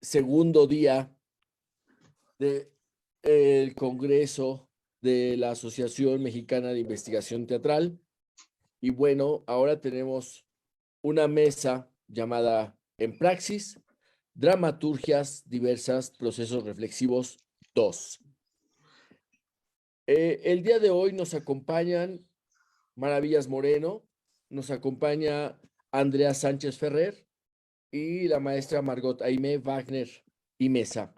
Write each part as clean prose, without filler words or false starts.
segundo día del Congreso de la Asociación Mexicana de Investigación Teatral. Y bueno, ahora tenemos una mesa llamada En Praxis, Dramaturgias Diversas, Procesos Reflexivos 2. El día de hoy nos acompañan Maravillas Moreno, nos acompaña Andrea Sánchez Ferrer y la maestra Margot Aimé Wagner y Mesa.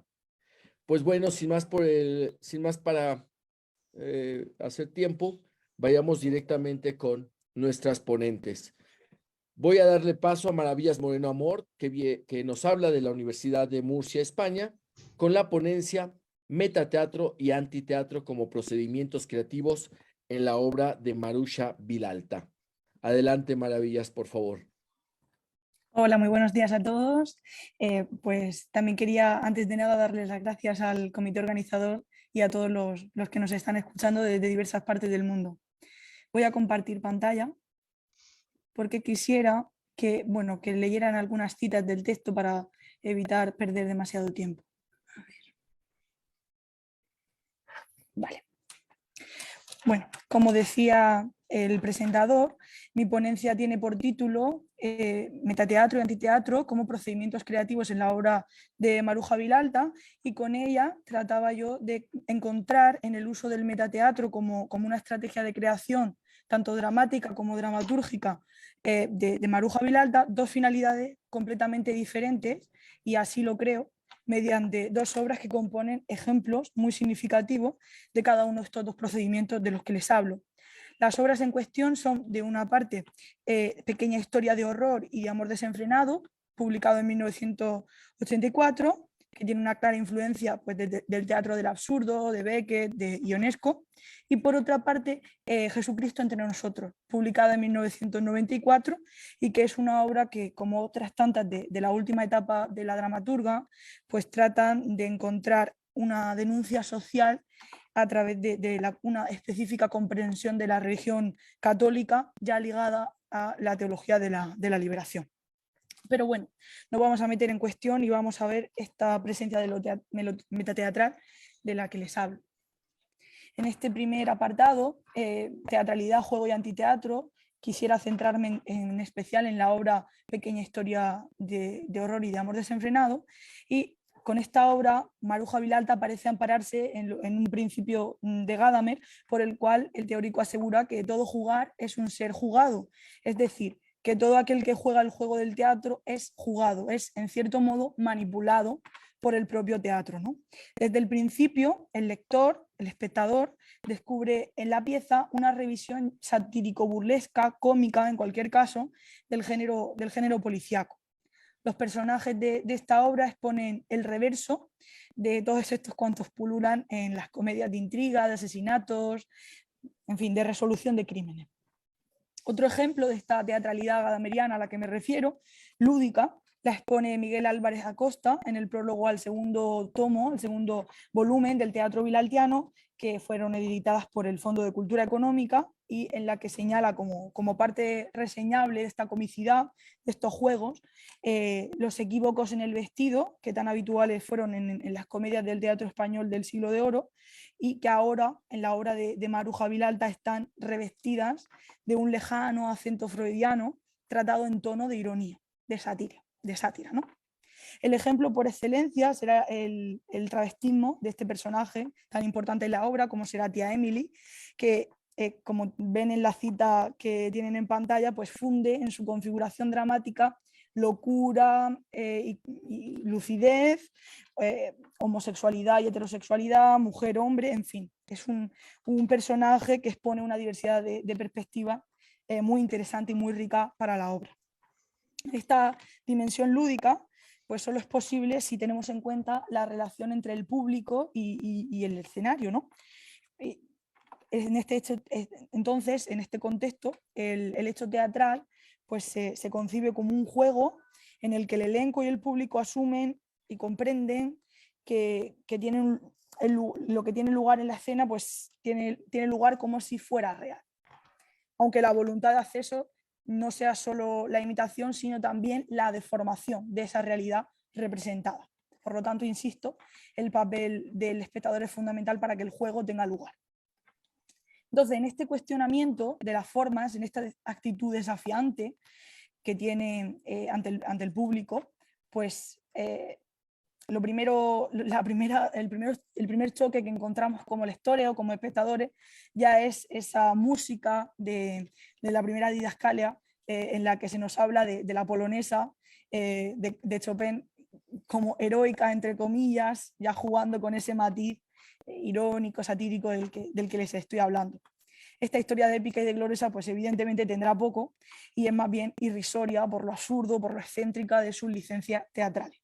Pues bueno, sin más para hacer tiempo, vayamos directamente con nuestras ponentes. Voy a darle paso a Maravillas Moreno Amor, que nos habla de la Universidad de Murcia, España, con la ponencia Metateatro y Antiteatro como procedimientos creativos en la obra de Marusha Vilalta. Adelante, Maravillas, por favor. Hola, muy buenos días a todos. Pues también quería, antes de nada, darles las gracias al comité organizador y a todos los que nos están escuchando desde diversas partes del mundo. Voy a compartir pantalla porque quisiera que leyeran algunas citas del texto para evitar perder demasiado tiempo. A ver. Vale. Bueno, como decía el presentador, mi ponencia tiene por título Metateatro y Antiteatro como procedimientos creativos en la obra de Marusha Vilalta, y con ella trataba yo de encontrar en el uso del metateatro como una estrategia de creación tanto dramática como dramatúrgica de Marusha Vilalta dos finalidades completamente diferentes, y así lo creo, mediante dos obras que componen ejemplos muy significativos de cada uno de estos dos procedimientos de los que les hablo. Las obras en cuestión son, de una parte, Pequeña historia de horror y amor desenfrenado, publicado en 1984, que tiene una clara influencia pues, del teatro del absurdo, de Beckett, de Ionesco, y por otra parte Jesucristo entre nosotros, publicada en 1994, y que es una obra que, como otras tantas de la última etapa de la dramaturga, pues tratan de encontrar una denuncia social a través de una específica comprensión de la religión católica ya ligada a la teología de la liberación. Pero bueno, nos vamos a meter en cuestión y vamos a ver esta presencia de lo metateatral de la que les hablo. En este primer apartado, teatralidad, juego y antiteatro, quisiera centrarme en especial en la obra Pequeña historia de horror y de amor desenfrenado, y con esta obra Marusha Vilalta parece ampararse en un principio de Gadamer, por el cual el teórico asegura que todo jugar es un ser jugado, es decir, que todo aquel que juega el juego del teatro es jugado, es en cierto modo manipulado por el propio teatro, ¿no? Desde el principio, el lector, el espectador, descubre en la pieza una revisión satírico-burlesca, cómica en cualquier caso, del género policíaco. Los personajes de esta obra exponen el reverso de todos estos cuantos pululan en las comedias de intriga, de asesinatos, en fin, de resolución de crímenes. Otro ejemplo de esta teatralidad gadameriana a la que me refiero, lúdica, la expone Miguel Álvarez Acosta en el prólogo al segundo tomo, el segundo volumen del Teatro Vilaltiano, que fueron editadas por el Fondo de Cultura Económica, y en la que señala como parte reseñable de esta comicidad, de estos juegos, los equívocos en el vestido, que tan habituales fueron en las comedias del teatro español del siglo de oro, y que ahora en la obra de Marusha Vilalta están revestidas de un lejano acento freudiano tratado en tono de ironía, de sátira, ¿no? El ejemplo por excelencia será el travestismo de este personaje tan importante en la obra como será tía Emily, que como ven en la cita que tienen en pantalla, pues funde en su configuración dramática locura y lucidez, homosexualidad y heterosexualidad, mujer-hombre, en fin. Es un personaje que expone una diversidad de perspectivas muy interesante y muy rica para la obra. Esta dimensión lúdica pues solo es posible si tenemos en cuenta la relación entre el público y el escenario, ¿no? Entonces, en este contexto, el hecho teatral pues se concibe como un juego en el que el elenco y el público asumen y comprenden que lo que tiene lugar en la escena pues tiene lugar como si fuera real, aunque la voluntad de acceso no sea solo la imitación, sino también la deformación de esa realidad representada. Por lo tanto, insisto, el papel del espectador es fundamental para que el juego tenga lugar. Entonces, en este cuestionamiento de las formas, en esta actitud desafiante que tiene ante el público, pues el primer choque que encontramos como lectores o como espectadores ya es esa música de la primera didascalia en la que se nos habla de la polonesa de Chopin como heroica, entre comillas, ya jugando con ese matiz irónico, satírico del que les estoy hablando. Esta historia de épica y de gloriosa pues evidentemente tendrá poco y es más bien irrisoria por lo absurdo, por lo excéntrica de sus licencias teatrales.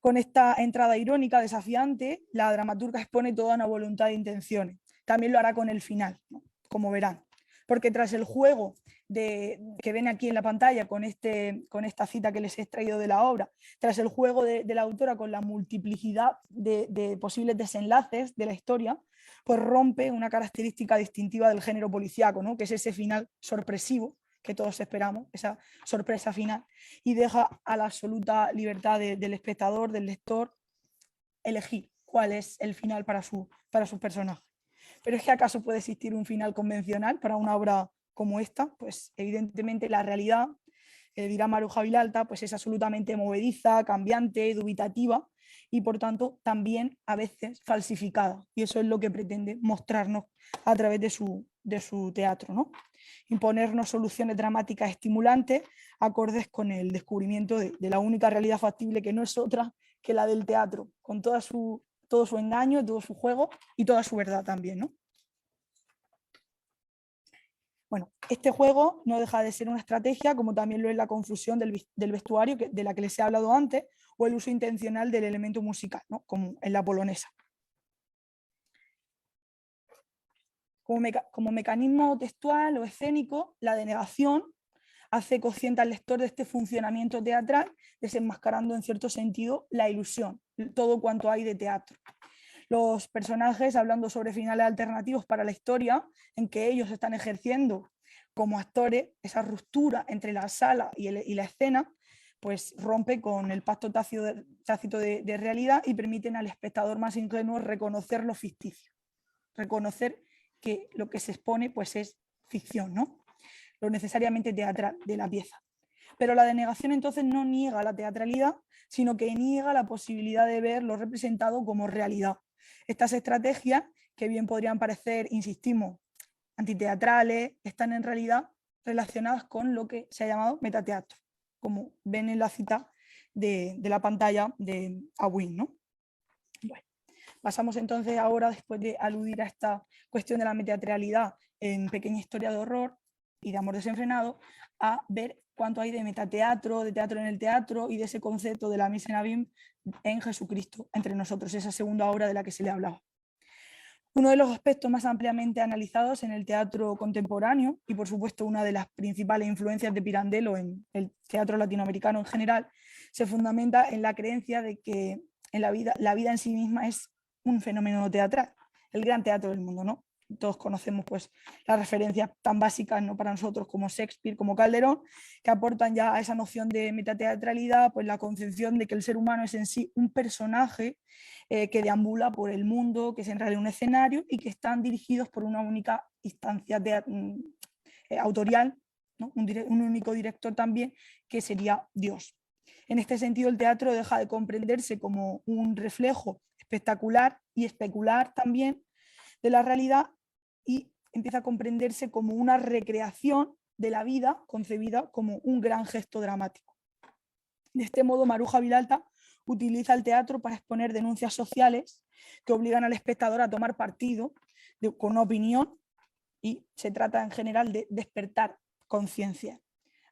Con esta entrada irónica, desafiante, la dramaturga expone toda una voluntad de intenciones. También lo hará con el final, ¿no? Como verán. Porque tras el juego que ven aquí en la pantalla con esta cita que les he extraído de la obra, tras el juego de la autora con la multiplicidad de posibles desenlaces de la historia, pues rompe una característica distintiva del género policíaco, ¿no? Que es ese final sorpresivo que todos esperamos, esa sorpresa final, y deja a la absoluta libertad del espectador, del lector, elegir cuál es el final para sus personajes. Pero es que ¿acaso puede existir un final convencional para una obra como esta? Pues evidentemente la realidad, dirá Maruja Vilalta, pues es absolutamente movediza, cambiante, dubitativa y por tanto también a veces falsificada. Y eso es lo que pretende mostrarnos a través de su teatro, ¿no? Imponernos soluciones dramáticas estimulantes acordes con el descubrimiento de la única realidad factible, que no es otra que la del teatro, con todo su engaño, todo su juego y toda su verdad también, ¿no? Bueno, este juego no deja de ser una estrategia, como también lo es la confusión del vestuario, de la que les he hablado antes, o el uso intencional del elemento musical, ¿no? Como en la polonesa. Como mecanismo textual o escénico, la denegación hace consciente al lector de este funcionamiento teatral, desenmascarando en cierto sentido la ilusión, todo cuanto hay de teatro. Los personajes, hablando sobre finales alternativos para la historia, en que ellos están ejerciendo como actores, esa ruptura entre la sala y la escena, pues rompe con el pacto tácito de realidad y permiten al espectador más ingenuo reconocer lo ficticio, reconocer que lo que se expone pues es ficción, ¿no? Lo necesariamente teatral de la pieza. Pero la denegación entonces no niega la teatralidad, sino que niega la posibilidad de ver lo representado como realidad. Estas estrategias, que bien podrían parecer, insistimos, antiteatrales, están en realidad relacionadas con lo que se ha llamado metateatro, como ven en la cita de la pantalla de Awin, ¿no? Bueno, pasamos entonces ahora, después de aludir a esta cuestión de la metateatralidad en Pequeña Historia de Horror y de Amor Desenfrenado, a ver cuánto hay de metateatro, de teatro en el teatro y de ese concepto de la mise en abîme en Jesucristo entre nosotros, esa segunda obra de la que se le hablaba. Uno de los aspectos más ampliamente analizados en el teatro contemporáneo y por supuesto una de las principales influencias de Pirandello en el teatro latinoamericano en general, se fundamenta en la creencia de que en la vida en sí misma es un fenómeno teatral, el gran teatro del mundo, ¿no? Todos conocemos pues las referencias tan básicas, ¿no?, para nosotros como Shakespeare, como Calderón, que aportan ya a esa noción de metateatralidad pues la concepción de que el ser humano es en sí un personaje que deambula por el mundo, que es en realidad un escenario y que están dirigidos por una única instancia autorial, ¿no? Un único director también, que sería Dios. En este sentido, el teatro deja de comprenderse como un reflejo espectacular y especular también de la realidad y empieza a comprenderse como una recreación de la vida concebida como un gran gesto dramático. De este modo, Maruja Vilalta utiliza el teatro para exponer denuncias sociales que obligan al espectador a tomar partido con una opinión y se trata en general de despertar conciencia.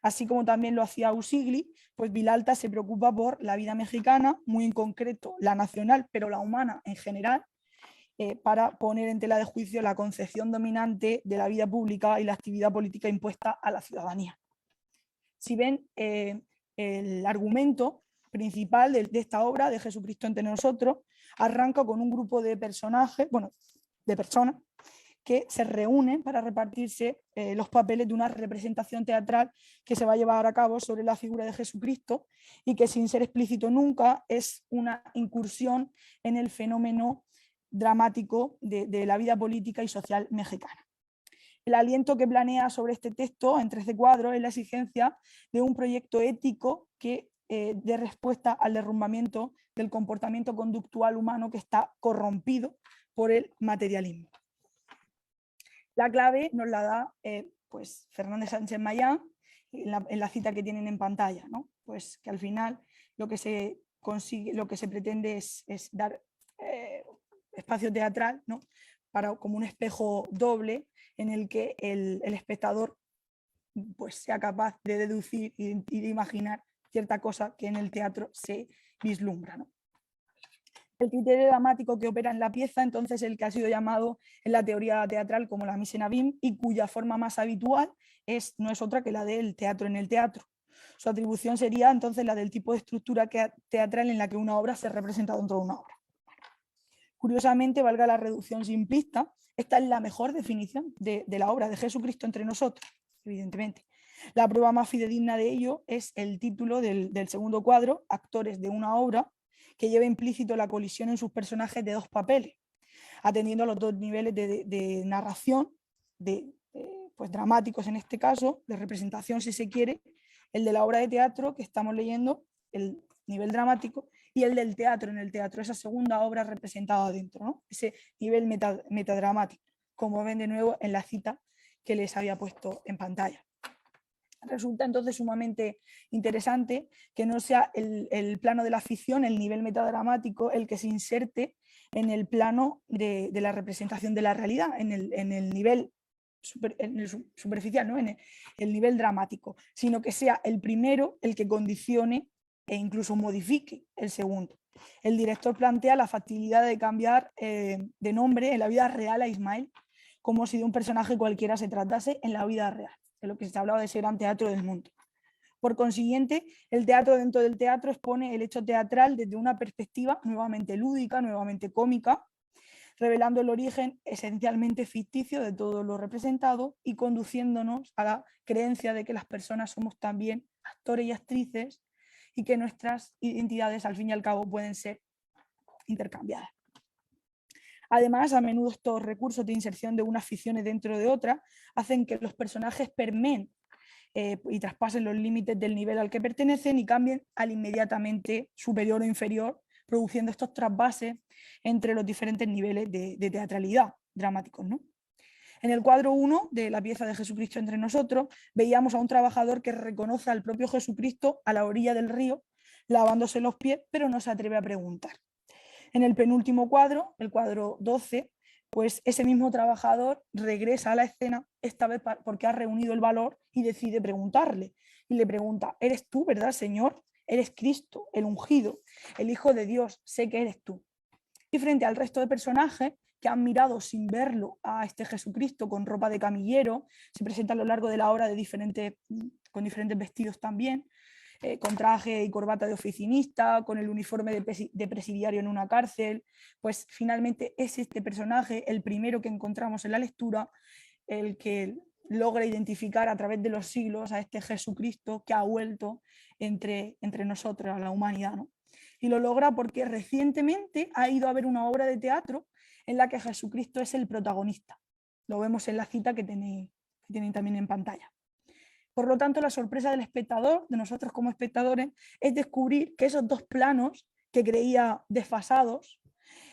Así como también lo hacía Usigli, pues Vilalta se preocupa por la vida mexicana, muy en concreto la nacional, pero la humana en general, para poner en tela de juicio la concepción dominante de la vida pública y la actividad política impuesta a la ciudadanía. Si ven, el argumento principal de esta obra, de Jesucristo entre nosotros, arranca con un grupo de personajes, bueno, de personas, que se reúnen para repartirse los papeles de una representación teatral que se va a llevar a cabo sobre la figura de Jesucristo y que, sin ser explícito nunca, es una incursión en el fenómeno dramático de la vida política y social mexicana. El aliento que planea sobre este texto en 13 cuadros es la exigencia de un proyecto ético que dé respuesta al derrumbamiento del comportamiento conductual humano que está corrompido por el materialismo. La clave nos la da pues Fernández Sánchez Mayán en la cita que tienen en pantalla, ¿no? Pues que al final lo que se consigue, lo que se pretende es dar espacio teatral, ¿no? Como un espejo doble en el que el espectador pues, sea capaz de deducir y de imaginar cierta cosa que en el teatro se vislumbra, ¿no? El criterio dramático que opera en la pieza, entonces, el que ha sido llamado en la teoría teatral como la mise en abîme y cuya forma más habitual no es otra que la del teatro en el teatro. Su atribución sería entonces la del tipo de estructura teatral en la que una obra se representa dentro de una obra. Curiosamente, valga la reducción simplista, esta es la mejor definición de la obra de Jesucristo entre nosotros, evidentemente. La prueba más fidedigna de ello es el título del segundo cuadro, Actores de una obra, que lleva implícito la colisión en sus personajes de dos papeles, atendiendo a los dos niveles de narración, pues dramáticos en este caso, de representación si se quiere, el de la obra de teatro que estamos leyendo, el nivel dramático, y el del teatro en el teatro, esa segunda obra representada dentro, ¿no? Ese nivel metadramático, como ven de nuevo en la cita que les había puesto en pantalla. Resulta entonces sumamente interesante que no sea el plano de la ficción, el nivel metadramático, el que se inserte en el plano de la representación de la realidad, en el nivel superficial, ¿no? En el nivel dramático, sino que sea el primero el que condicione e incluso modifique el segundo. El director plantea la facilidad de cambiar de nombre en la vida real a Ismael, como si de un personaje cualquiera se tratase en la vida real, de lo que se hablaba de ese gran teatro del mundo. Por consiguiente, el teatro dentro del teatro expone el hecho teatral desde una perspectiva nuevamente lúdica, nuevamente cómica, revelando el origen esencialmente ficticio de todo lo representado y conduciéndonos a la creencia de que las personas somos también actores y actrices y que nuestras identidades al fin y al cabo pueden ser intercambiadas. Además, a menudo estos recursos de inserción de unas ficciones dentro de otras hacen que los personajes permeen y traspasen los límites del nivel al que pertenecen y cambien al inmediatamente superior o inferior, produciendo estos trasvases entre los diferentes niveles de teatralidad dramáticos, ¿no? En el cuadro 1 de la pieza de Jesucristo entre nosotros, veíamos a un trabajador que reconoce al propio Jesucristo a la orilla del río, lavándose los pies, pero no se atreve a preguntar. En el penúltimo cuadro, el cuadro 12, pues ese mismo trabajador regresa a la escena, esta vez porque ha reunido el valor y decide preguntarle. Y le pregunta, ¿eres tú, verdad, Señor? Eres Cristo, el ungido, el Hijo de Dios, sé que eres tú. Y frente al resto de personajes que han mirado sin verlo a este Jesucristo con ropa de camillero, se presenta a lo largo de la obra con diferentes vestidos también, con traje y corbata de oficinista, con el uniforme de presidiario en una cárcel, pues finalmente es este personaje, el primero que encontramos en la lectura, el que logra identificar a través de los siglos a este Jesucristo que ha vuelto entre nosotros, a la humanidad, ¿no? Y lo logra porque recientemente ha ido a ver una obra de teatro en la que Jesucristo es el protagonista. Lo vemos en la cita que tienen también en pantalla. Por lo tanto, la sorpresa del espectador, de nosotros como espectadores, es descubrir que esos dos planos que creía desfasados,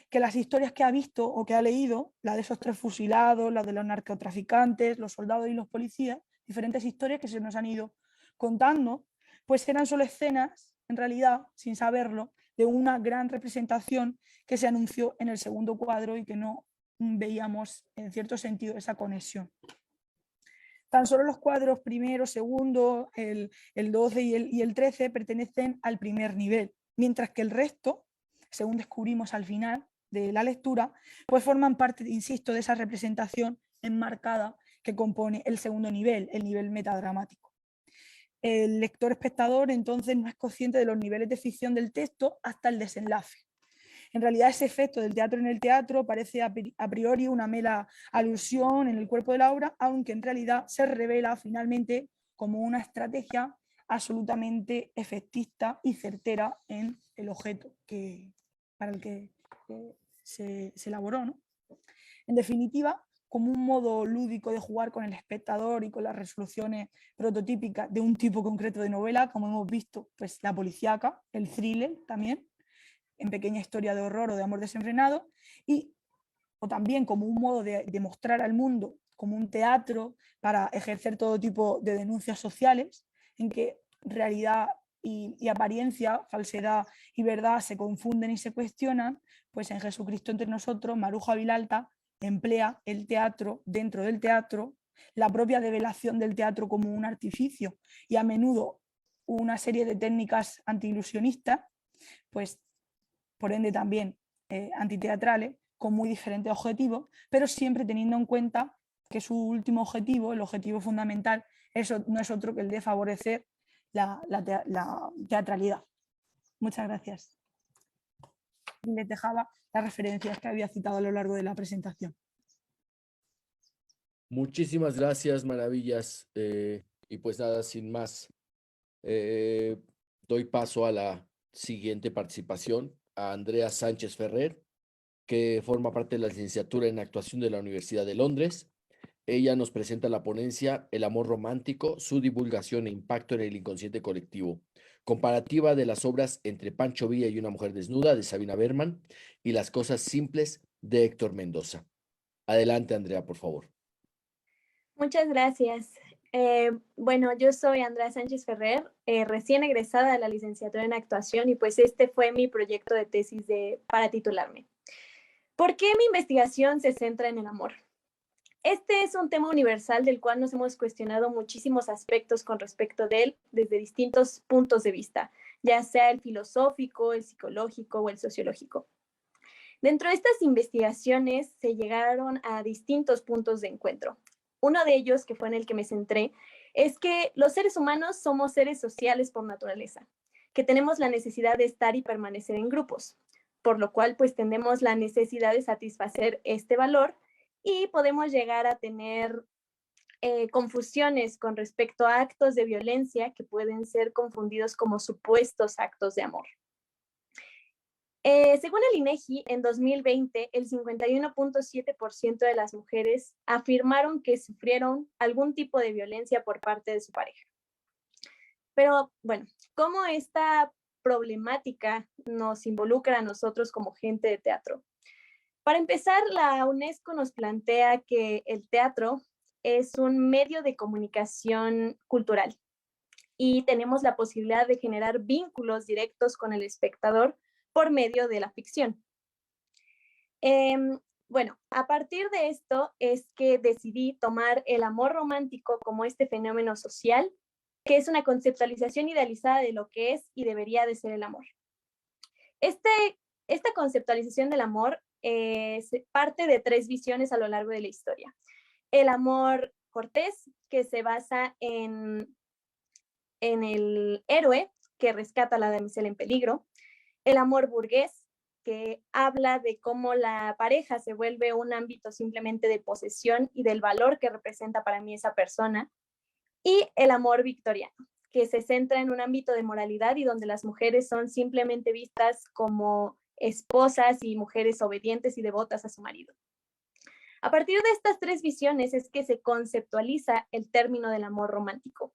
que las historias que ha visto o que ha leído, la de esos 3 fusilados, la de los narcotraficantes, los soldados y los policías, diferentes historias que se nos han ido contando, pues eran solo escenas, en realidad, sin saberlo, de una gran representación que se anunció en el segundo cuadro y que no veíamos, en cierto sentido, esa conexión. Tan solo los cuadros primero, segundo, el 12 y el 13 pertenecen al primer nivel, mientras que el resto, según descubrimos al final de la lectura, pues forman parte, insisto, de esa representación enmarcada que compone el segundo nivel, el nivel metadramático. El lector espectador entonces no es consciente de los niveles de ficción del texto hasta el desenlace. En realidad ese efecto del teatro en el teatro parece a priori una mera alusión en el cuerpo de la obra, aunque en realidad se revela finalmente como una estrategia absolutamente efectista y certera en el objeto para el que se elaboró, ¿no? En definitiva, como un modo lúdico de jugar con el espectador y con las resoluciones prototípicas de un tipo concreto de novela, como hemos visto, pues la policíaca, el thriller también, en Pequeña historia de horror o de amor desenfrenado, o también como un modo de mostrar al mundo como un teatro para ejercer todo tipo de denuncias sociales, en que realidad y apariencia, falsedad y verdad se confunden y se cuestionan, pues en Jesucristo entre nosotros, Maruja Vilalta emplea el teatro dentro del teatro, la propia develación del teatro como un artificio y a menudo una serie de técnicas antiilusionistas, pues por ende también antiteatrales, con muy diferentes objetivos, pero siempre teniendo en cuenta que su último objetivo, el objetivo fundamental, eso no es otro que el de favorecer la teatralidad. Muchas gracias. Y les dejaba las referencias que había citado a lo largo de la presentación. Muchísimas gracias, Maravillas. Y pues nada, sin más, doy paso a la siguiente participación, a Andrea Sánchez Ferrer, que forma parte de la licenciatura en actuación de la Universidad de Londres. Ella nos presenta la ponencia El amor romántico, su divulgación e impacto en el inconsciente colectivo. Comparativa de las obras Entre Pancho Villa y una mujer desnuda de Sabina Berman y Las cosas simples de Héctor Mendoza. Adelante, Andrea, por favor. Muchas gracias. Bueno, yo soy Andrea Sánchez Ferrer, recién egresada de la licenciatura en actuación y pues este fue mi proyecto de tesis para titularme. ¿Por qué mi investigación se centra en el amor? Este es un tema universal del cual nos hemos cuestionado muchísimos aspectos con respecto de él desde distintos puntos de vista, ya sea el filosófico, el psicológico o el sociológico. Dentro de estas investigaciones se llegaron a distintos puntos de encuentro. Uno de ellos, que fue en el que me centré, es que los seres humanos somos seres sociales por naturaleza, que tenemos la necesidad de estar y permanecer en grupos, por lo cual pues tenemos la necesidad de satisfacer este valor y podemos llegar a tener confusiones con respecto a actos de violencia que pueden ser confundidos como supuestos actos de amor. Según el INEGI, en 2020, el 51.7% de las mujeres afirmaron que sufrieron algún tipo de violencia por parte de su pareja. Pero bueno, ¿cómo esta problemática nos involucra a nosotros como gente de teatro? Para empezar, la UNESCO nos plantea que el teatro es un medio de comunicación cultural y tenemos la posibilidad de generar vínculos directos con el espectador por medio de la ficción. Bueno, a partir de esto es que decidí tomar el amor romántico como este fenómeno social, que es una conceptualización idealizada de lo que es y debería de ser el amor. Esta conceptualización del amor parte de tres visiones a lo largo de la historia. El amor cortés, que se basa en el héroe que rescata a la damisela en peligro. El amor burgués, que habla de cómo la pareja se vuelve un ámbito simplemente de posesión y del valor que representa para mí esa persona. Y el amor victoriano, que se centra en un ámbito de moralidad y donde las mujeres son simplemente vistas como esposas y mujeres obedientes y devotas a su marido. A partir de estas tres visiones es que se conceptualiza el término del amor romántico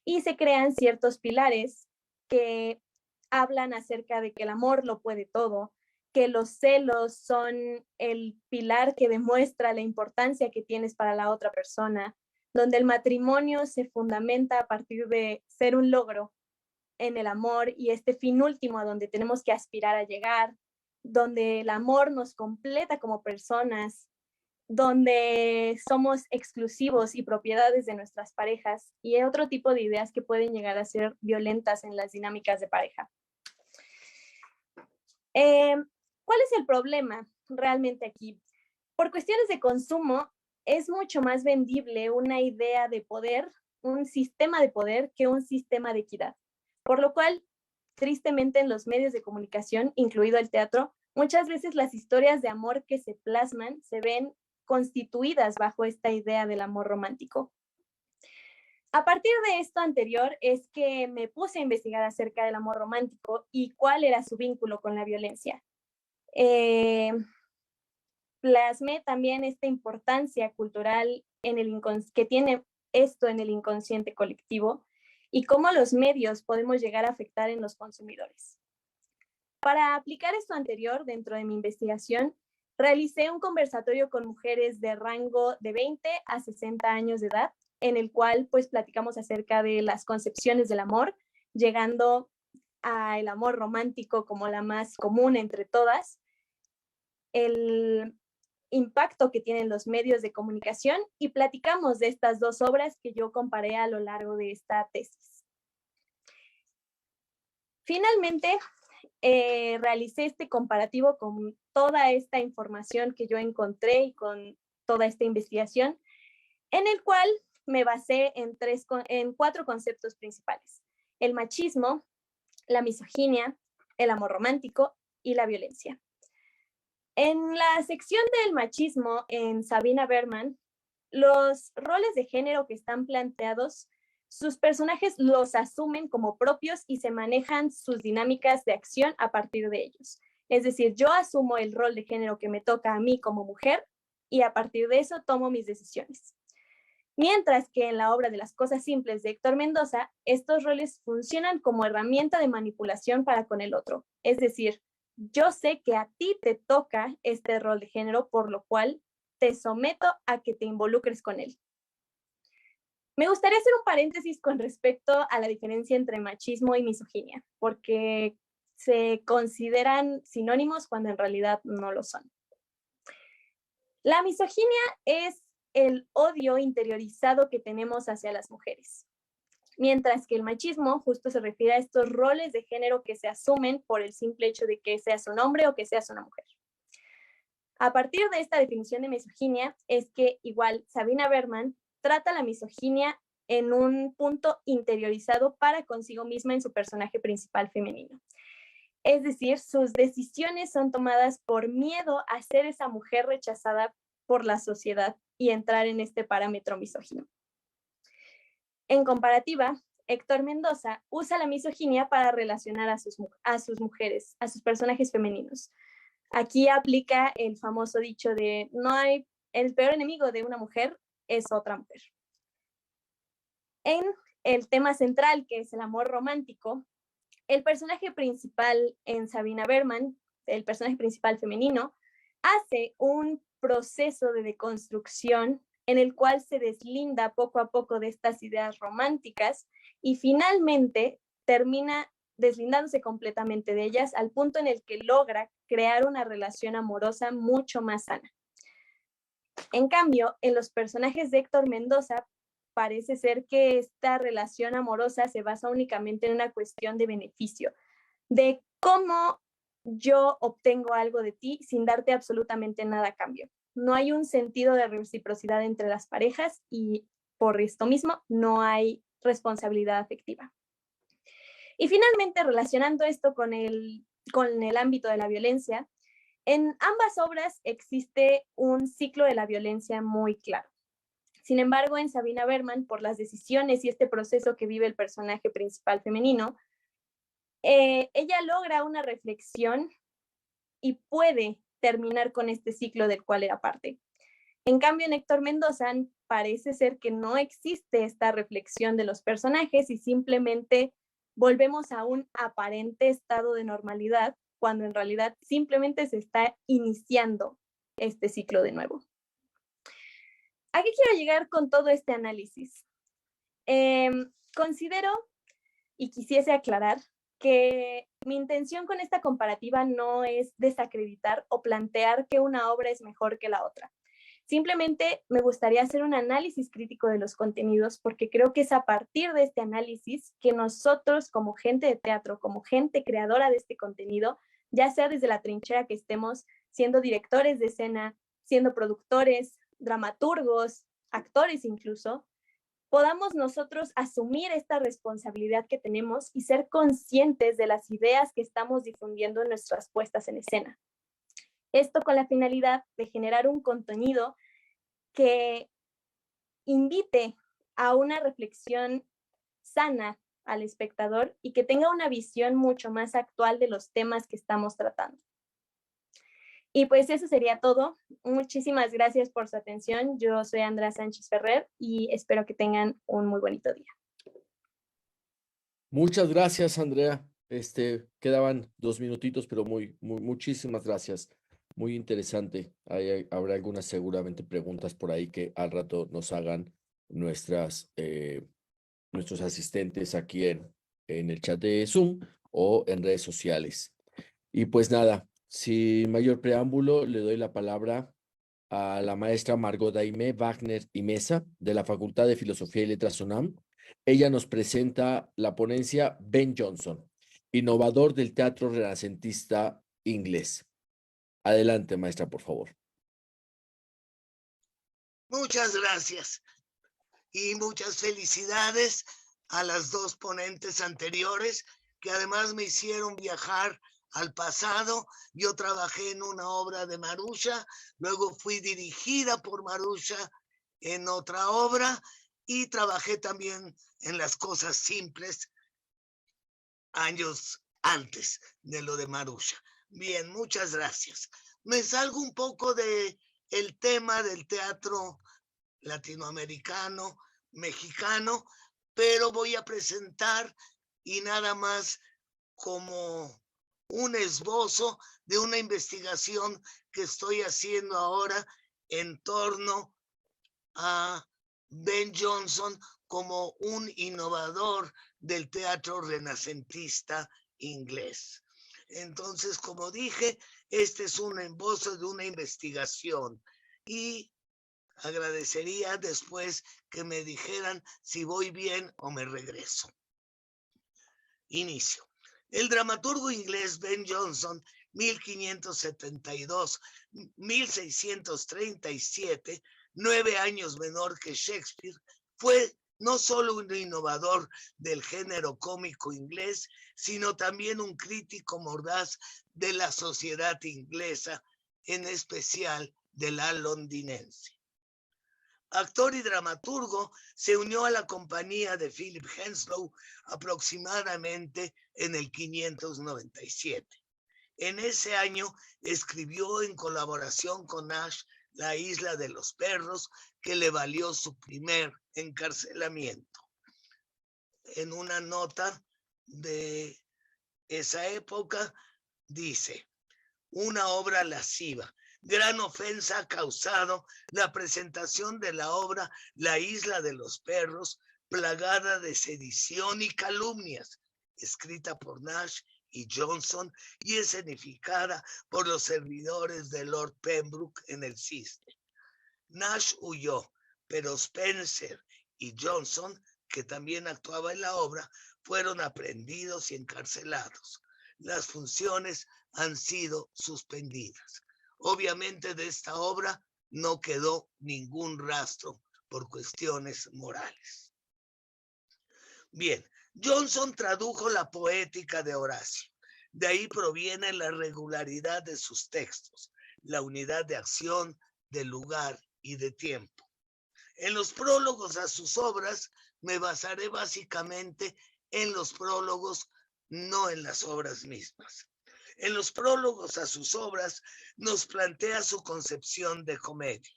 y se crean ciertos pilares que hablan acerca de que el amor lo puede todo, que los celos son el pilar que demuestra la importancia que tienes para la otra persona, donde el matrimonio se fundamenta a partir de ser un logro en el amor y este fin último a donde tenemos que aspirar a llegar, donde el amor nos completa como personas, donde somos exclusivos y propiedades de nuestras parejas y otro tipo de ideas que pueden llegar a ser violentas en las dinámicas de pareja. ¿Cuál es el problema realmente aquí? Por cuestiones de consumo, es mucho más vendible una idea de poder, un sistema de poder, que un sistema de equidad. Por lo cual, tristemente, en los medios de comunicación, incluido el teatro, Muchas veces las historias de amor que se plasman se ven constituidas bajo esta idea del amor romántico. A partir de esto anterior es que me puse a investigar acerca del amor romántico y cuál era su vínculo con la violencia. Plasmé también esta importancia cultural que tiene esto en el inconsciente colectivo y cómo los medios podemos llegar a afectar en los consumidores. Para aplicar esto anterior dentro de mi investigación, realicé un conversatorio con mujeres de rango de 20 a 60 años de edad, en el cual pues platicamos acerca de las concepciones del amor, llegando al amor romántico como la más común entre todas, el impacto que tienen los medios de comunicación y platicamos de estas dos obras que yo comparé a lo largo de esta tesis. Finalmente, realicé este comparativo con toda esta información que yo encontré y con toda esta investigación, en el cual me basé en 4 conceptos principales: el machismo, la misoginia, el amor romántico y la violencia. En la sección del machismo, en Sabina Berman, los roles de género que están planteados, sus personajes los asumen como propios y se manejan sus dinámicas de acción a partir de ellos. Es decir, yo asumo el rol de género que me toca a mí como mujer y a partir de eso tomo mis decisiones. Mientras que en la obra de Las cosas simples de Héctor Mendoza, estos roles funcionan como herramienta de manipulación para con el otro. Es decir, yo sé que a ti te toca este rol de género, por lo cual te someto a que te involucres con él. Me gustaría hacer un paréntesis con respecto a la diferencia entre machismo y misoginia, porque se consideran sinónimos cuando en realidad no lo son. La misoginia es el odio interiorizado que tenemos hacia las mujeres, mientras que el machismo justo se refiere a estos roles de género que se asumen por el simple hecho de que seas un hombre o que seas una mujer. A partir de esta definición de misoginia es que igual Sabina Berman trata la misoginia en un punto interiorizado para consigo misma en su personaje principal femenino. Es decir, sus decisiones son tomadas por miedo a ser esa mujer rechazada por la sociedad y entrar en este parámetro misógino. En comparativa, Héctor Mendoza usa la misoginia para relacionar a sus mujeres, a sus personajes femeninos. Aquí aplica el famoso dicho de el peor enemigo de una mujer es otra mujer. En el tema central, que es el amor romántico, el personaje principal en Sabina Berman, el personaje principal femenino, hace un proceso de deconstrucción en el cual se deslinda poco a poco de estas ideas románticas y finalmente termina deslindándose completamente de ellas al punto en el que logra crear una relación amorosa mucho más sana. En cambio, en los personajes de Héctor Mendoza, parece ser que esta relación amorosa se basa únicamente en una cuestión de beneficio, de cómo yo obtengo algo de ti sin darte absolutamente nada a cambio. No hay un sentido de reciprocidad entre las parejas y por esto mismo no hay responsabilidad afectiva. Y finalmente, relacionando esto con el ámbito de la violencia, en ambas obras existe un ciclo de la violencia muy claro. Sin embargo, en Sabina Berman, por las decisiones y este proceso que vive el personaje principal femenino, ella logra una reflexión y puede terminar con este ciclo del cual era parte. En cambio, en Héctor Mendoza parece ser que no existe esta reflexión de los personajes y simplemente volvemos a un aparente estado de normalidad cuando en realidad simplemente se está iniciando este ciclo de nuevo. ¿A qué quiero llegar con todo este análisis? Considero y quisiese aclarar que mi intención con esta comparativa no es desacreditar o plantear que una obra es mejor que la otra. Simplemente me gustaría hacer un análisis crítico de los contenidos porque creo que es a partir de este análisis que nosotros como gente de teatro, como gente creadora de este contenido, ya sea desde la trinchera que estemos siendo directores de escena, siendo productores, dramaturgos, actores incluso, podamos nosotros asumir esta responsabilidad que tenemos y ser conscientes de las ideas que estamos difundiendo en nuestras puestas en escena. Esto con la finalidad de generar un contenido que invite a una reflexión sana al espectador y que tenga una visión mucho más actual de los temas que estamos tratando. Y pues eso sería todo. Muchísimas gracias por su atención. Yo soy Andrea Sánchez Ferrer y espero que tengan un muy bonito día. Muchas gracias, Andrea. Quedaban 2 minutitos, pero muchísimas gracias. Muy interesante. Habrá algunas seguramente preguntas por ahí que al rato nos hagan nuestros asistentes aquí en el chat de Zoom o en redes sociales. Y pues nada, sin mayor preámbulo, le doy la palabra a la maestra Margot Aimé Wagner y Mesa de la Facultad de Filosofía y Letras UNAM. Ella nos presenta la ponencia Ben Jonson, innovador del teatro renacentista inglés. Adelante, maestra, por favor. Muchas gracias y muchas felicidades a las dos ponentes anteriores que además me hicieron viajar al pasado. Yo trabajé en una obra de Marusha, luego fui dirigida por Marusha en otra obra y trabajé también en Las Cosas Simples años antes de lo de Marusha. Bien, muchas gracias. Me salgo un poco de el tema del teatro latinoamericano, mexicano, pero voy a presentar y nada más como un esbozo de una investigación que estoy haciendo ahora en torno a Ben Jonson como un innovador del teatro renacentista inglés. Entonces, como dije, este es un esbozo de una investigación y agradecería después que me dijeran si voy bien o me regreso. Inicio. El dramaturgo inglés Ben Jonson, 1572-1637, 9 años menor que Shakespeare, fue no solo un innovador del género cómico inglés, sino también un crítico mordaz de la sociedad inglesa, en especial de la londinense. Actor y dramaturgo, se unió a la compañía de Philip Henslowe aproximadamente en el 597. En ese año escribió en colaboración con Nash La Isla de los Perros, que le valió su primer encarcelamiento. En una nota de esa época dice: una obra lasciva. Gran ofensa ha causado la presentación de la obra La Isla de los Perros, plagada de sedición y calumnias, escrita por Nash y Jonson y escenificada por los servidores de Lord Pembroke en el Cisne. Nash huyó, pero Spencer y Jonson, que también actuaba en la obra, fueron aprehendidos y encarcelados. Las funciones han sido suspendidas. Obviamente de esta obra no quedó ningún rastro por cuestiones morales. Bien, Jonson tradujo la poética de Horacio. De ahí proviene la regularidad de sus textos, la unidad de acción, de lugar y de tiempo. En los prólogos a sus obras me basaré básicamente en los prólogos, no en las obras mismas. En los prólogos a sus obras nos plantea su concepción de comedia.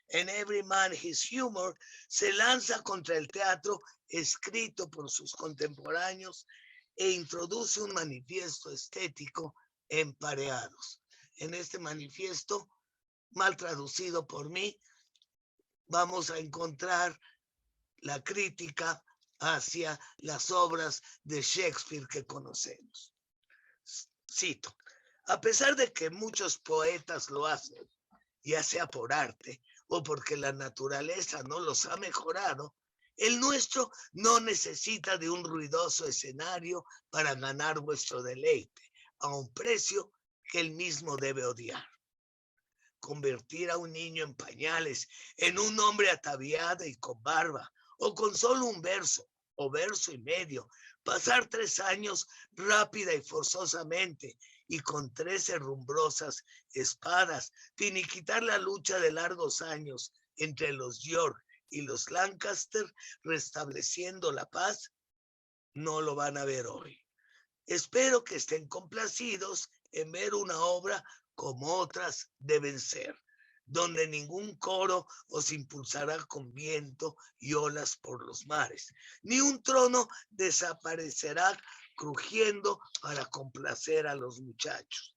En Every Man His Humor se lanza contra el teatro escrito por sus contemporáneos e introduce un manifiesto estético en Pareados. En este manifiesto, mal traducido por mí, vamos a encontrar la crítica hacia las obras de Shakespeare que conocemos. Cito: a pesar de que muchos poetas lo hacen, ya sea por arte o porque la naturaleza no los ha mejorado, el nuestro no necesita de un ruidoso escenario para ganar vuestro deleite, a un precio que él mismo debe odiar. Convertir a un niño en pañales en un hombre ataviado y con barba, o con solo un verso o verso y medio, pasar 3 años rápida y forzosamente y con 13 rumbrosas espadas, finiquitar la lucha de largos años entre los York y los Lancaster, restableciendo la paz, no lo van a ver hoy. Espero que estén complacidos en ver una obra como otras deben ser, donde ningún coro os impulsará con viento y olas por los mares, ni un trono desaparecerá crujiendo para complacer a los muchachos.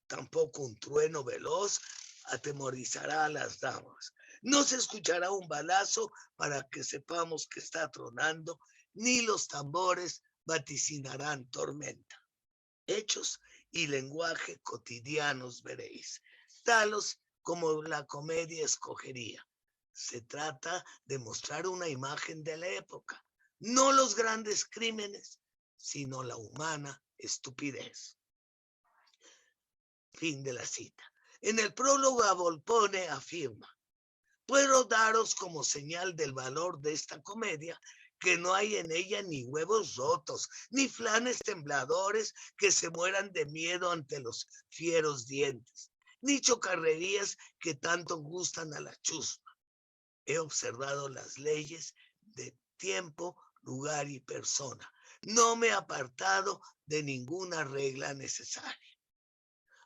Tampoco un trueno veloz atemorizará a las damas. No se escuchará un balazo para que sepamos que está tronando, ni los tambores vaticinarán tormenta. Hechos y lenguaje cotidianos veréis, talos como la comedia escogería. Se trata de mostrar una imagen de la época, no los grandes crímenes, sino la humana estupidez. Fin de la cita. En el prólogo a Volpone afirma: puedo daros como señal del valor de esta comedia que no hay en ella ni huevos rotos, ni flanes tembladores que se mueran de miedo ante los fieros dientes, ni chocarrerías que tanto gustan a la chusma. He observado las leyes de tiempo, lugar y persona. No me he apartado de ninguna regla necesaria.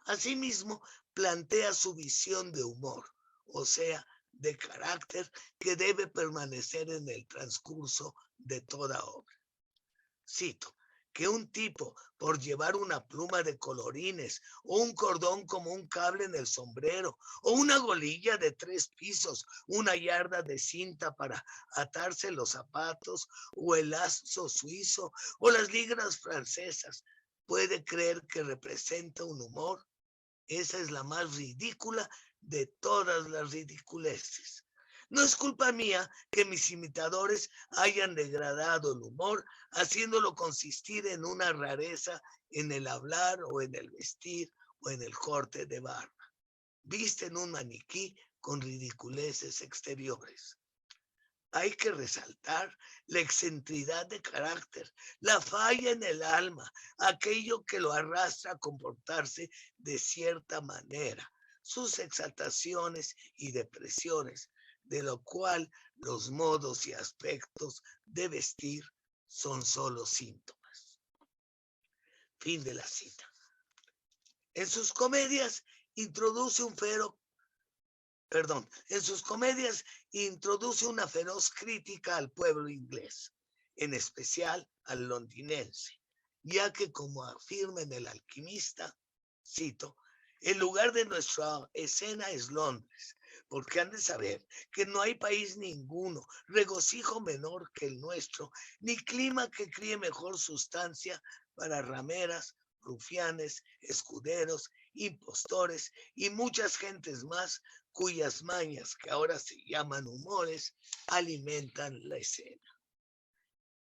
Asimismo, plantea su visión de humor, o sea, de carácter, que debe permanecer en el transcurso de toda obra. Cito: que un tipo, por llevar una pluma de colorines, o un cordón como un cable en el sombrero, o una golilla de 3 pisos, una yarda de cinta para atarse los zapatos, o el lazo suizo, o las ligras francesas, puede creer que representa un humor, esa es la más ridícula de todas las ridiculeces. No es culpa mía que mis imitadores hayan degradado el humor, haciéndolo consistir en una rareza en el hablar o en el vestir o en el corte de barba. Visten un maniquí con ridiculeces exteriores. Hay que resaltar la excentricidad de carácter, la falla en el alma, aquello que lo arrastra a comportarse de cierta manera, sus exaltaciones y depresiones, de lo cual los modos y aspectos de vestir son solo síntomas. Fin de la cita. En sus comedias introduce una feroz crítica al pueblo inglés, en especial al londinense, ya que, como afirma en El alquimista, cito: el lugar de nuestra escena es Londres, porque han de saber que no hay país ninguno, regocijo menor que el nuestro, ni clima que críe mejor sustancia para rameras, rufianes, escuderos, impostores y muchas gentes más, cuyas mañas, que ahora se llaman humores, alimentan la escena.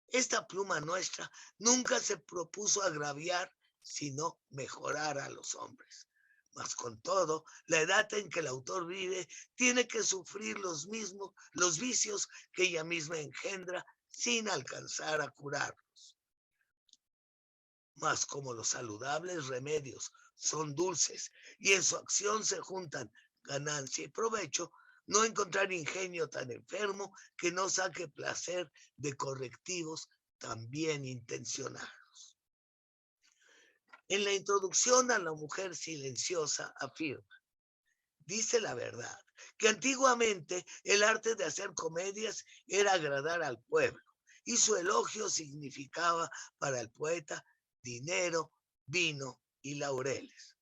Esta pluma nuestra nunca se propuso agraviar, sino mejorar a los hombres. Mas con todo, la edad en que el autor vive tiene que sufrir los vicios que ella misma engendra sin alcanzar a curarlos. Mas como los saludables remedios son dulces y en su acción se juntan ganancia y provecho, no encontrar ingenio tan enfermo que no saque placer de correctivos tan bien intencionados. En la introducción a La mujer silenciosa afirma: dice la verdad, que antiguamente el arte de hacer comedias era agradar al pueblo, y su elogio significaba para el poeta dinero, vino y laureles.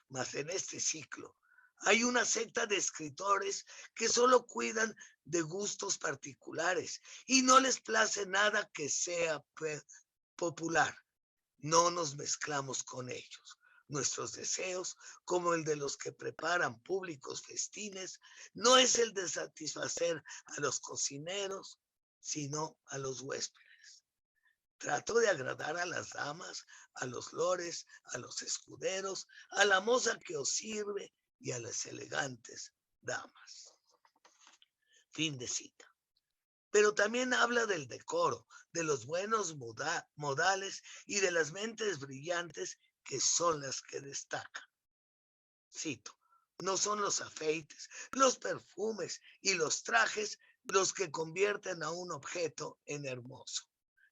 Mas en este ciclo hay una secta de escritores que solo cuidan de gustos particulares y no les place nada que sea popular. No nos mezclamos con ellos. Nuestros deseos, como el de los que preparan públicos festines, no es el de satisfacer a los cocineros, sino a los huéspedes. Trato de agradar a las damas, a los lores, a los escuderos, a la moza que os sirve y a las elegantes damas. Fin de cita. Pero también habla del decoro, de los buenos modales y de las mentes brillantes que son las que destacan. Cito, no son los afeites, los perfumes y los trajes los que convierten a un objeto en hermoso,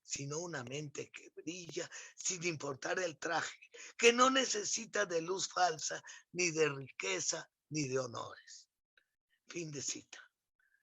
sino una mente que brilla sin importar el traje, que no necesita de luz falsa, ni de riqueza, ni de honores. Fin de cita.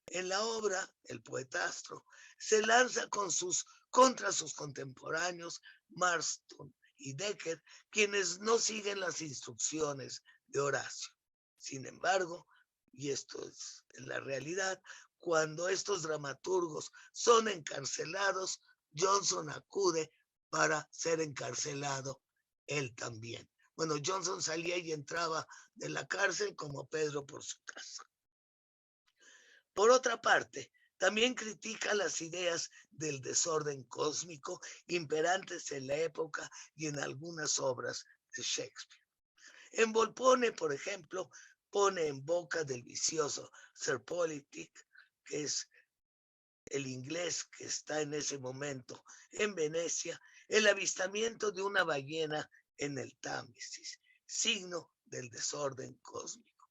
En la obra, el poetastro se lanza contra sus contemporáneos Marston y Dekker, quienes no siguen las instrucciones de Horacio. Sin embargo, y esto es la realidad, cuando estos dramaturgos son encarcelados, Johnson acude para ser encarcelado él también. Bueno, Johnson salía y entraba de la cárcel como Pedro por su casa. Por otra parte, también critica las ideas del desorden cósmico imperantes en la época y en algunas obras de Shakespeare. En Volpone, por ejemplo, pone en boca del vicioso Sir Politic, que es el inglés que está en ese momento en Venecia, el avistamiento de una ballena en el Támesis, signo del desorden cósmico.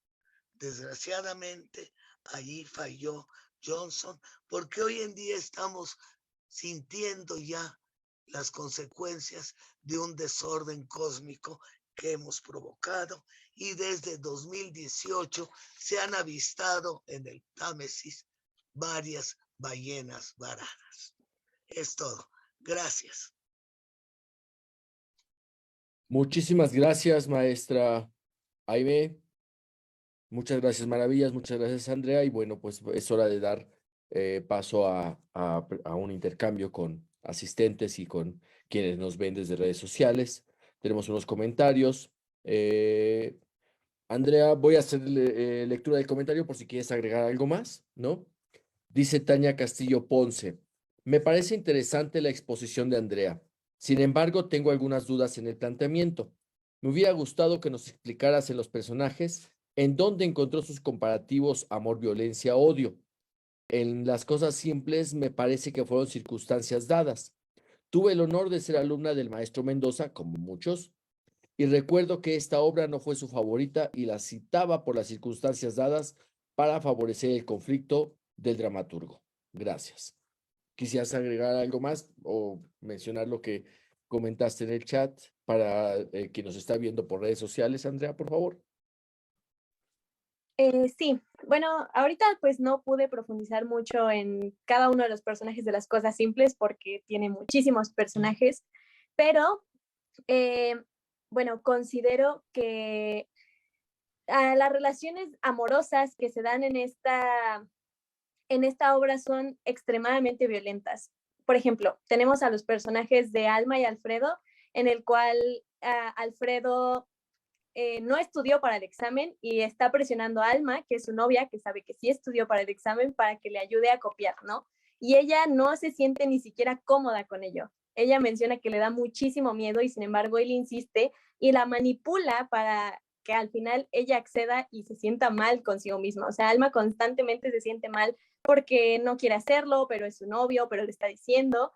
Desgraciadamente, allí falló Johnson, porque hoy en día estamos sintiendo ya las consecuencias de un desorden cósmico que hemos provocado, y desde 2018 se han avistado en el Támesis varias ballenas varadas. Es todo. Gracias. Muchísimas gracias, maestra Aimee. Muchas gracias, Maravillas. Muchas gracias, Andrea. Y bueno, pues es hora de dar paso a un intercambio con asistentes y con quienes nos ven desde redes sociales. Tenemos unos comentarios. Andrea, voy a hacer lectura del comentario por si quieres agregar algo más, ¿no? Dice Tania Castillo Ponce, me parece interesante la exposición de Andrea. Sin embargo, tengo algunas dudas en el planteamiento. Me hubiera gustado que nos explicaras en los personajes en dónde encontró sus comparativos amor, violencia, odio. En las cosas simples me parece que fueron circunstancias dadas. Tuve el honor de ser alumna del maestro Mendoza, como muchos, y recuerdo que esta obra no fue su favorita y la citaba por las circunstancias dadas para favorecer el conflicto del dramaturgo. Gracias. ¿Quisieras agregar algo más o mencionar lo que comentaste en el chat para quien nos está viendo por redes sociales, Andrea, por favor? Sí, bueno, ahorita pues no pude profundizar mucho en cada uno de los personajes de las cosas simples porque tiene muchísimos personajes, pero bueno, considero que las relaciones amorosas que se dan en esta obra son extremadamente violentas. Por ejemplo, tenemos a los personajes de Alma y Alfredo, en el cual Alfredo no estudió para el examen y está presionando a Alma, que es su novia, que sabe que sí estudió para el examen, para que le ayude a copiar, ¿no? Y ella no se siente ni siquiera cómoda con ello. Ella menciona que le da muchísimo miedo y sin embargo él insiste y la manipula para que al final ella acceda y se sienta mal consigo misma. O sea, Alma constantemente se siente mal porque no quiere hacerlo, pero es su novio, pero le está diciendo.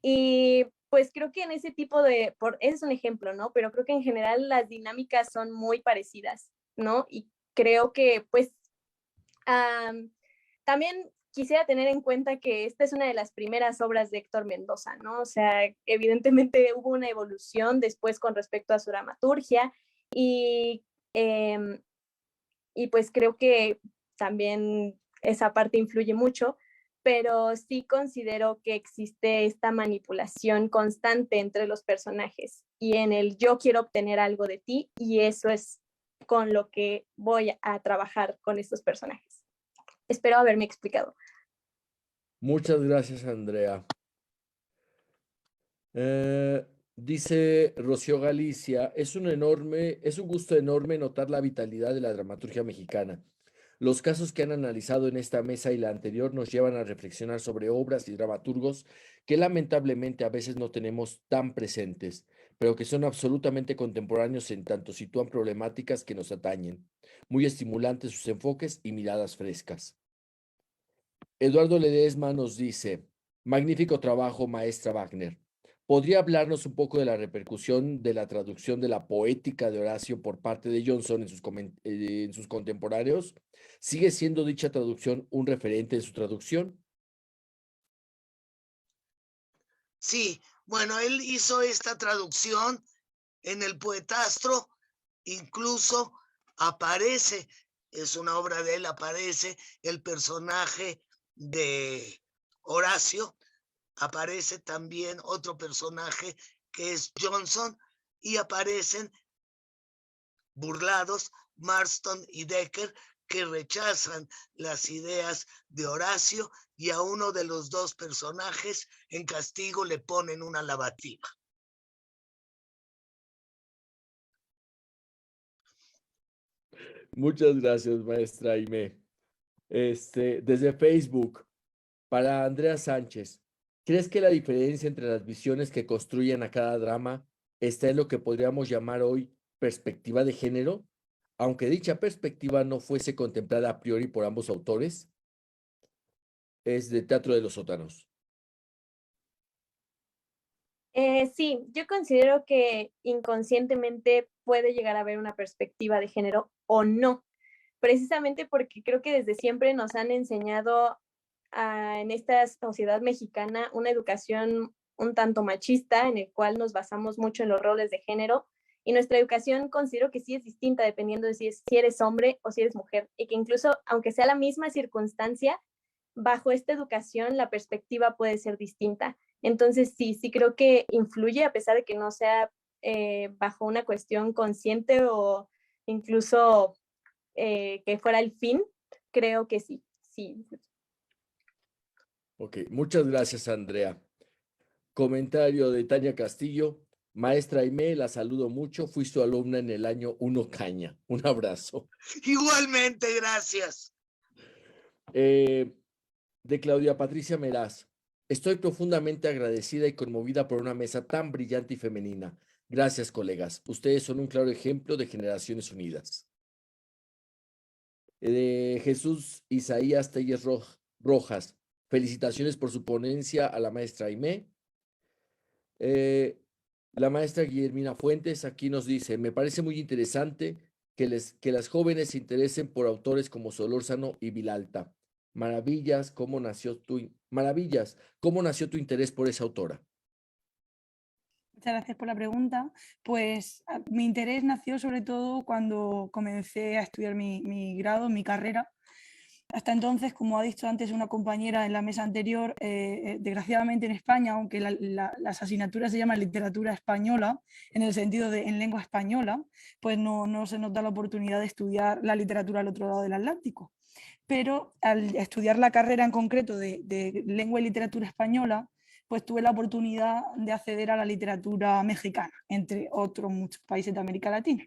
Y pues creo que en ese tipo ese es un ejemplo, ¿no? Pero creo que en general las dinámicas son muy parecidas, ¿no? Y creo que pues también quisiera tener en cuenta que esta es una de las primeras obras de Héctor Mendoza, ¿no? O sea, evidentemente hubo una evolución después con respecto a su dramaturgia y pues creo que también esa parte influye mucho, pero sí considero que existe esta manipulación constante entre los personajes y en el yo quiero obtener algo de ti y eso es con lo que voy a trabajar con estos personajes. Espero haberme explicado. Muchas gracias, Andrea. Dice Rocío Galicia, es un gusto enorme notar la vitalidad de la dramaturgia mexicana. Los casos que han analizado en esta mesa y la anterior nos llevan a reflexionar sobre obras y dramaturgos que lamentablemente a veces no tenemos tan presentes, pero que son absolutamente contemporáneos en tanto sitúan problemáticas que nos atañen. Muy estimulantes sus enfoques y miradas frescas. Eduardo Ledesma nos dice, magnífico trabajo, maestra Wagner. ¿Podría hablarnos un poco de la repercusión de la traducción de la poética de Horacio por parte de Johnson en sus contemporáneos? ¿Sigue siendo dicha traducción un referente en su traducción? Sí, bueno, él hizo esta traducción en el Poetastro, incluso aparece, es una obra de él, aparece el personaje de Horacio, aparece también otro personaje que es Johnson y aparecen burlados Marston y Decker, que rechazan las ideas de Horacio y a uno de los dos personajes en castigo le ponen una lavativa. Muchas gracias, maestra Aimé. Desde Facebook, para Andrea Sánchez, ¿crees que la diferencia entre las visiones que construyen a cada drama está en lo que podríamos llamar hoy perspectiva de género, aunque dicha perspectiva no fuese contemplada a priori por ambos autores? Es de Teatro de los Sótanos. Sí, yo considero que inconscientemente puede llegar a haber una perspectiva de género o no, precisamente porque creo que desde siempre nos han enseñado en esta sociedad mexicana una educación un tanto machista en el cual nos basamos mucho en los roles de género y nuestra educación considero que sí es distinta dependiendo de si eres hombre o si eres mujer y que incluso aunque sea la misma circunstancia, bajo esta educación la perspectiva puede ser distinta. Entonces sí creo que influye a pesar de que no sea bajo una cuestión consciente o incluso que fuera el fin, creo que sí. Ok, muchas gracias, Andrea. Comentario de Tania Castillo. Maestra Aimé, la saludo mucho. Fui su alumna en el año 1 Caña. Un abrazo. Igualmente, gracias. De Claudia Patricia Meraz. Estoy profundamente agradecida y conmovida por una mesa tan brillante y femenina. Gracias, colegas. Ustedes son un claro ejemplo de generaciones unidas. De Jesús Isaías Telles Rojas. Felicitaciones por su ponencia a la maestra Aimé. La maestra Guillermina Fuentes aquí nos dice, me parece muy interesante que las jóvenes se interesen por autores como Solórzano y Vilalta. Maravillas, ¿cómo nació tu interés por esa autora? Muchas gracias por la pregunta. Pues mi interés nació sobre todo cuando comencé a estudiar mi grado, mi carrera. Hasta entonces, como ha dicho antes una compañera en la mesa anterior, desgraciadamente en España, aunque las asignaturas se llaman literatura española, en el sentido de en lengua española, pues no se nos da la oportunidad de estudiar la literatura al otro lado del Atlántico. Pero al estudiar la carrera en concreto de lengua y literatura española, pues tuve la oportunidad de acceder a la literatura mexicana, entre otros muchos países de América Latina.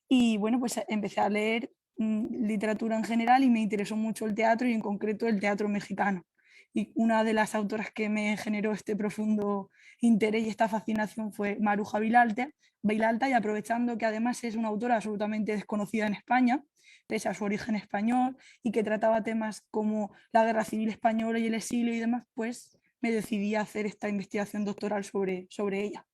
Y bueno, pues empecé a leer literatura en general y me interesó mucho el teatro y en concreto el teatro mexicano. Y una de las autoras que me generó este profundo interés y esta fascinación fue Maruja Vilalta, y aprovechando que además es una autora absolutamente desconocida en España, pese a su origen español, y que trataba temas como la Guerra Civil Española y el exilio y demás, pues me decidí a hacer esta investigación doctoral sobre ella.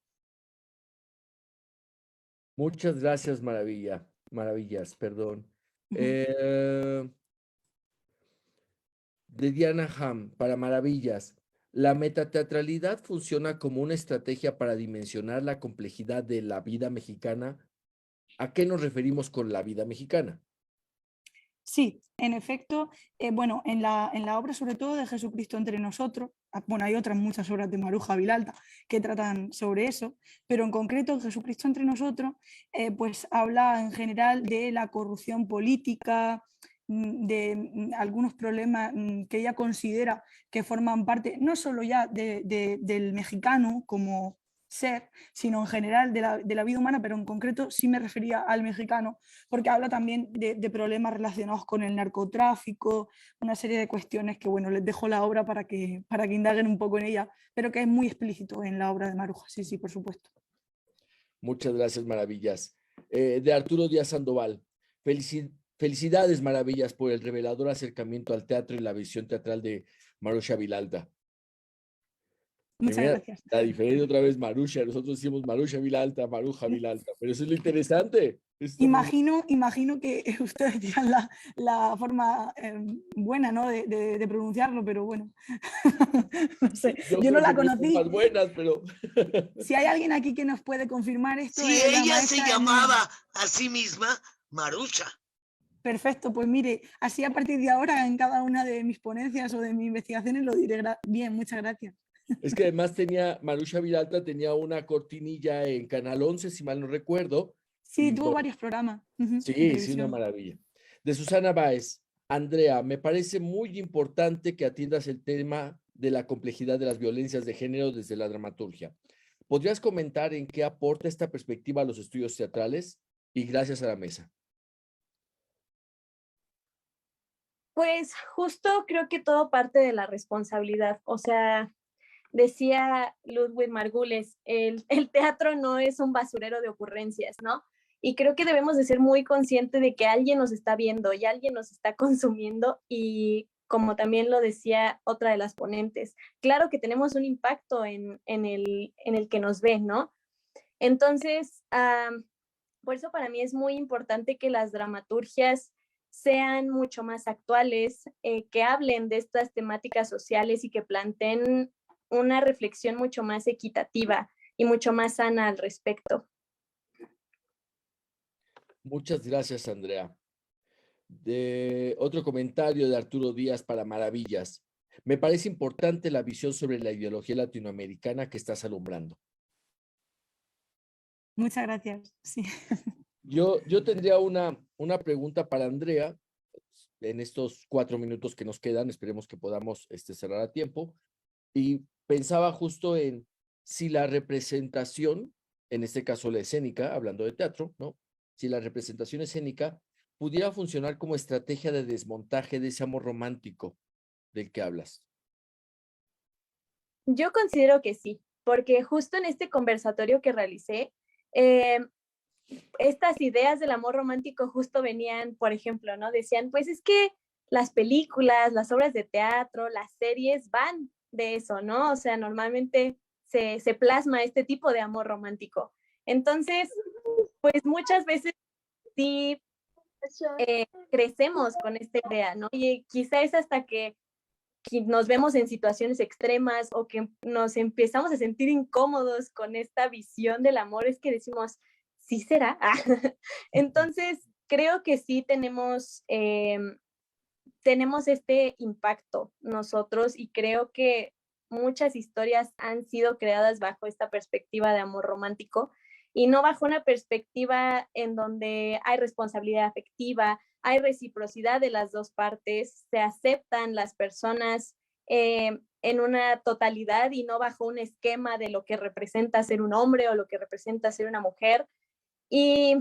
Muchas gracias, maravillas, perdón. De Diana Ham, para Maravillas. ¿La metateatralidad funciona como una estrategia para dimensionar la complejidad de la vida mexicana? ¿A qué nos referimos con la vida mexicana? Sí, en efecto, bueno, en la obra sobre todo de Jesucristo entre nosotros, bueno, hay otras muchas obras de Maruja Vilalta que tratan sobre eso, pero en concreto en Jesucristo entre nosotros, pues habla en general de la corrupción política, de algunos problemas que ella considera que forman parte no solo ya del mexicano como ser, sino en general de la vida humana, pero en concreto sí me refería al mexicano, porque habla también de problemas relacionados con el narcotráfico, una serie de cuestiones que, bueno, les dejo la obra para que indaguen un poco en ella, pero que es muy explícito en la obra de Maruja, sí, por supuesto. Muchas gracias, Maravillas. De Arturo Díaz Sandoval. Felicidades, Maravillas, por el revelador acercamiento al teatro y la visión teatral de Maruja Vilalta. Muchas Mira, gracias. la diferencia otra vez, Marusha. Nosotros decimos Marusha Vilalta, Maruja Vilalta. Pero eso es lo interesante. Está muy- Imagino que ustedes dirán la forma buena, ¿no? de pronunciarlo, pero bueno, no sé, Yo yo no creo que la no hay formas conocí. buenas, pero Si hay alguien aquí que nos puede confirmar esto, Si es la ella se maestra llamaba a sí misma Marucha. Perfecto, pues mire, así a partir de ahora en cada una de mis ponencias o de mis investigaciones lo diré bien, muchas gracias. es que además Marusha Vilalta tenía una cortinilla en Canal 11, si mal no recuerdo. Sí, Y tuvo bueno, varios programas en sí, sí, una televisión. maravilla. De Susana Báez. Andrea, me parece muy importante que atiendas el tema de la complejidad de las violencias de género desde la dramaturgia. ¿Podrías comentar en qué aporta esta perspectiva a los estudios teatrales? Y gracias a la mesa. Pues justo creo que todo parte de la responsabilidad. O sea, decía Ludwig Margules, el teatro no es un basurero de ocurrencias, ¿no? Y creo que debemos de ser muy conscientes de que alguien nos está viendo y alguien nos está consumiendo y como también lo decía otra de las ponentes, claro que tenemos un impacto en el que nos ve, ¿no? Entonces, por eso para mí es muy importante que las dramaturgias sean mucho más actuales, que hablen de estas temáticas sociales y que planteen una reflexión mucho más equitativa y mucho más sana al respecto. Muchas gracias, Andrea. Otro comentario de Arturo Díaz para Maravillas. Me parece importante la visión sobre la ideología latinoamericana que estás alumbrando. Muchas gracias. Sí. Yo tendría una pregunta para Andrea en estos 4 minutos que nos quedan. Esperemos que podamos cerrar a tiempo. Y pensaba justo en si la representación, en este caso la escénica, hablando de teatro, ¿no? Si la representación escénica pudiera funcionar como estrategia de desmontaje de ese amor romántico del que hablas. Yo considero que sí, porque justo en este conversatorio que realicé, estas ideas del amor romántico justo venían, por ejemplo, ¿no? Decían, pues es que las películas, las obras de teatro, las series van de eso, ¿no? O sea, normalmente se plasma este tipo de amor romántico. Entonces, pues muchas veces sí crecemos con esta idea, ¿no? Y quizá es hasta que nos vemos en situaciones extremas o que nos empezamos a sentir incómodos con esta visión del amor, es que decimos, ¿sí será? Entonces, creo que sí tenemos este impacto nosotros y creo que muchas historias han sido creadas bajo esta perspectiva de amor romántico y no bajo una perspectiva en donde hay responsabilidad afectiva, hay reciprocidad de las dos partes, se aceptan las personas en una totalidad y no bajo un esquema de lo que representa ser un hombre o lo que representa ser una mujer. Y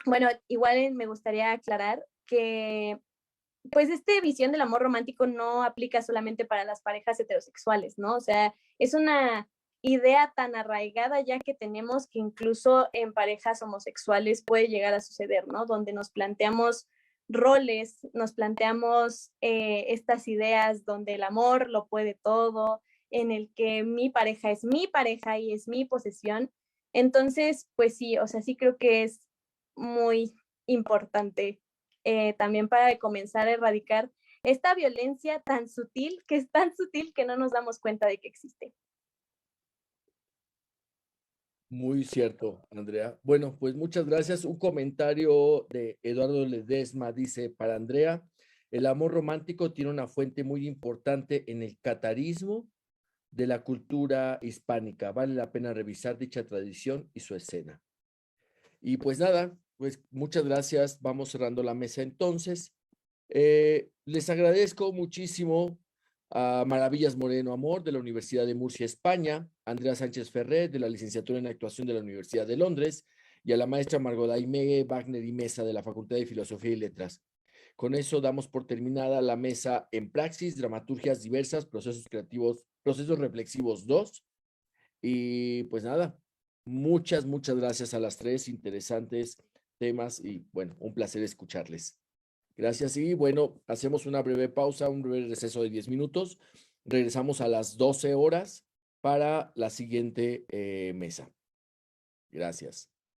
bueno, igual me gustaría aclarar que pues esta visión del amor romántico no aplica solamente para las parejas heterosexuales, ¿no? O sea, es una idea tan arraigada ya que tenemos que incluso en parejas homosexuales puede llegar a suceder, ¿no? Donde nos planteamos roles, nos planteamos estas ideas donde el amor lo puede todo, en el que mi pareja es mi pareja y es mi posesión. Entonces, pues sí, o sea, sí creo que es muy importante también para comenzar a erradicar esta violencia tan sutil, que es tan sutil que no nos damos cuenta de que existe. Muy cierto, Andrea. Bueno, pues muchas gracias. Un comentario de Eduardo Ledesma dice, para Andrea, el amor romántico tiene una fuente muy importante en el catarismo de la cultura hispánica. Vale la pena revisar dicha tradición y su escena. Y pues nada, pues muchas gracias. Vamos cerrando la mesa entonces. Les agradezco muchísimo a Maravillas Moreno Amor de la Universidad de Murcia, España, a Andrea Sánchez Ferrer de la licenciatura en actuación de la Universidad de Londres y a la maestra Margot Aimé Wagner y Mesa de la Facultad de Filosofía y Letras. Con eso damos por terminada la mesa en praxis, dramaturgias diversas, procesos creativos, procesos reflexivos 2. Y pues nada, muchas gracias a las tres, interesantes temas y bueno, un placer escucharles. Gracias y bueno, hacemos una breve pausa, un breve receso de 10 minutos. Regresamos a las 12 horas para la siguiente mesa. Gracias.